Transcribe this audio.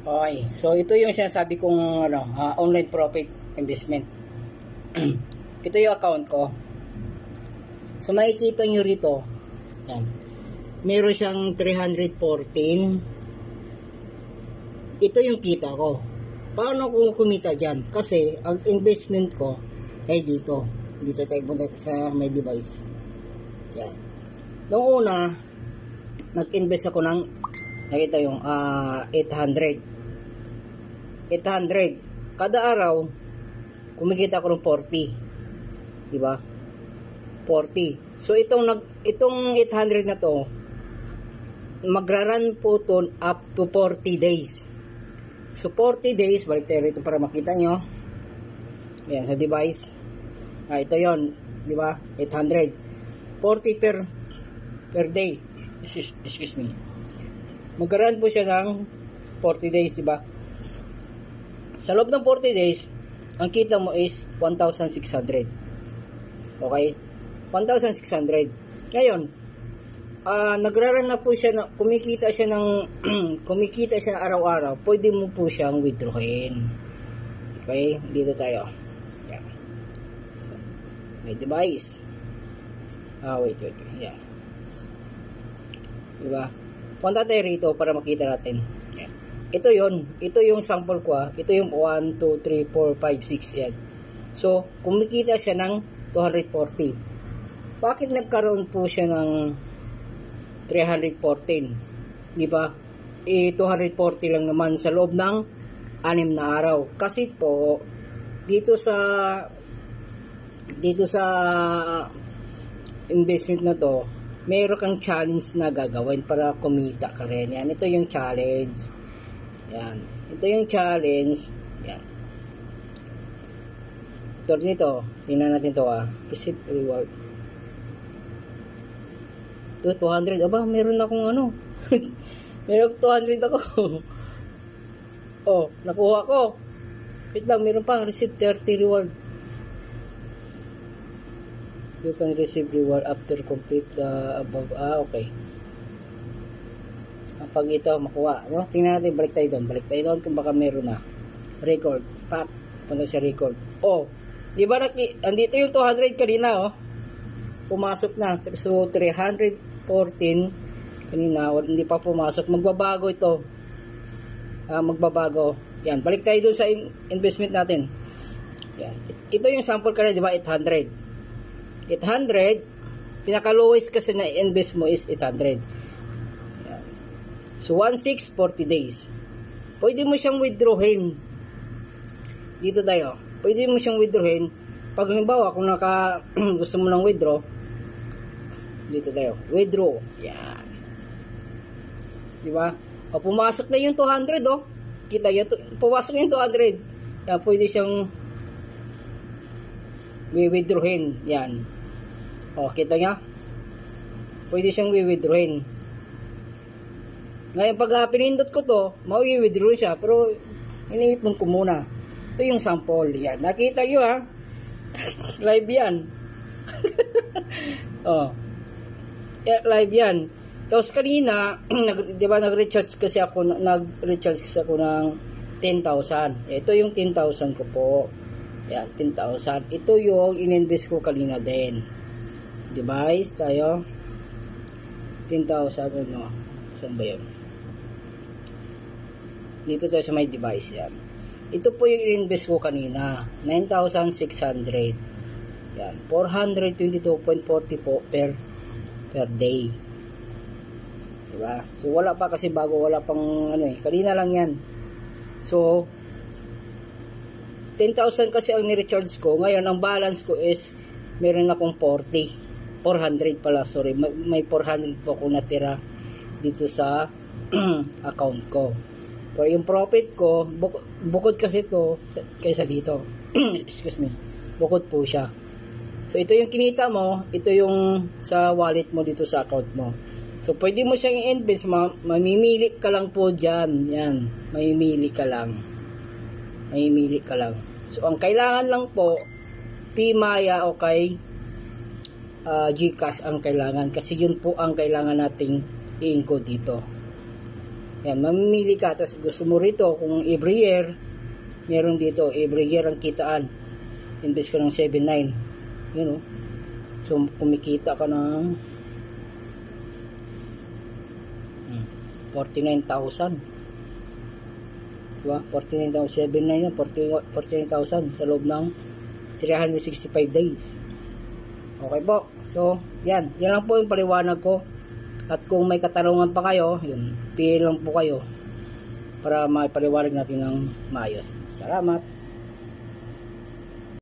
Okay, so ito yung sinasabi kong online profit investment. Ito yung account ko. So makikita nyo rito, yan. Meron siyang 314. Ito yung kita ko. Paano ko kumita dyan? Kasi ang investment ko ay dito. Dito tayo punta sa my device. Yan. Noong una, nag-invest ako ng, nakita yung 800. Kada araw kumikita ako ng 40, di ba? 40. So itong 800 na to, magra-run po to up to 40 days. So 40 days, balik tayo rito para makita nyo. Ayan, sa device. Ito yon, di ba? 800. 40 per day. Excuse me. Magra-run po siya ng 40 days, di ba? Sa loob ng 40 days, ang kita mo is 1,600. Okay? 1,600. Ngayon, nagra-run na po siya, kumikita siya kumikita siya araw-araw. Pwede mo po siyang withdrawin. Okay? Dito tayo. Yan. So, may device. Wait. Yan. Diba? Punta tayo rito para makita natin. Yan. Ito yung sample ko. Ito yung 1, 2, 3, 4, 5, 6. Yan. So, kumikita siya ng 240. Bakit nagkaroon po siya ng 314? Di ba? 240 lang naman sa loob ng 6 na araw. Kasi po, dito sa investment na to, meron kang challenge na gagawin para kumita ka rin. Yan. Ito yung challenge. Yan. Ito yung challenge. Yan. Ito nito. Tingnan natin to Receive reward. Ito, 200. Aba, meron akong meron 200 ako. Oh, nakuha ko. Wait lang, meron pang receive 30 reward. You can receive reward after complete the above. Okay. Pag ito makuha, no? Tingnan natin, balik tayo doon kung baka meron na record, pap, punta sa record. Oh, di ba andito yung 200 kanina, pumasok na. So 314 kanina, hindi pa pumasok. Magbabago ito, magbabago. Yan, balik tayo doon sa investment natin. Yan, ito yung sample kanina, di ba? 800, pinaka lowest kasi na invest mo is 800. So, 1,640 days. Pwede mo siyang withdrawin. Dito tayo. Pwede mo siyang withdrawin. Pag halimbawa, kung gusto mo ng withdraw, dito tayo. Withdraw. Yan. Diba? O, pumasok na yung 200, Kita yan. Pumasok na yung 200. Yan, pwede siyang withdrawin. Yan. O, kita nyo? Pwede siyang withdrawin. Ngayon, pag pinindot ko to, mauwi-withdraw siya. Pero, iniipon ko muna. Ito yung sample. Yan. Nakita nyo, Live yan. Live yan. Tapos kanina, di ba, nag-recharge kasi ako ng 10,000. Ito yung 10,000 ko po. Yan, 10,000. Ito yung ininvest ko kanina din. Device tayo. 10,000, Saan ba yun? Dito tayo sa may device, yan. Ito po yung invest ko kanina, 9,600. Yan, 422.40 po per day. Diba? So wala pa kasi bago, wala pang kanina lang yan. So 10,000 kasi ang ni-recharge ko. Ngayon ang balance ko is meron akong 400 pala, sorry. May 400 po ako natira dito sa account ko. Pero yung profit ko, bukod kasi ito kaysa dito. Excuse me. Bukod po siya. So ito yung kinita mo, ito yung sa wallet mo dito sa account mo. So pwede mo siyang i-invest, mamimili ka lang po diyan. Yan, mamimili ka lang. So ang kailangan lang po P-Maya o kay GCash ang kailangan, kasi yun po ang kailangan nating i-encode dito. Yan, mamimili ka. Tapos gusto mo rito, kung every year, meron dito, every year ang kitaan. Invest ka ng 7.9. Yun o. So, kumikita ka ng 49,000. Diba? 49,000, 7.9 yan, 49,000 sa loob ng 365 days. Okay po. So, yan. Yan lang po yung paliwanag ko. At kung may katanungan pa kayo, yun, PM lang po kayo para maipaliwanag natin ng maayos. Salamat.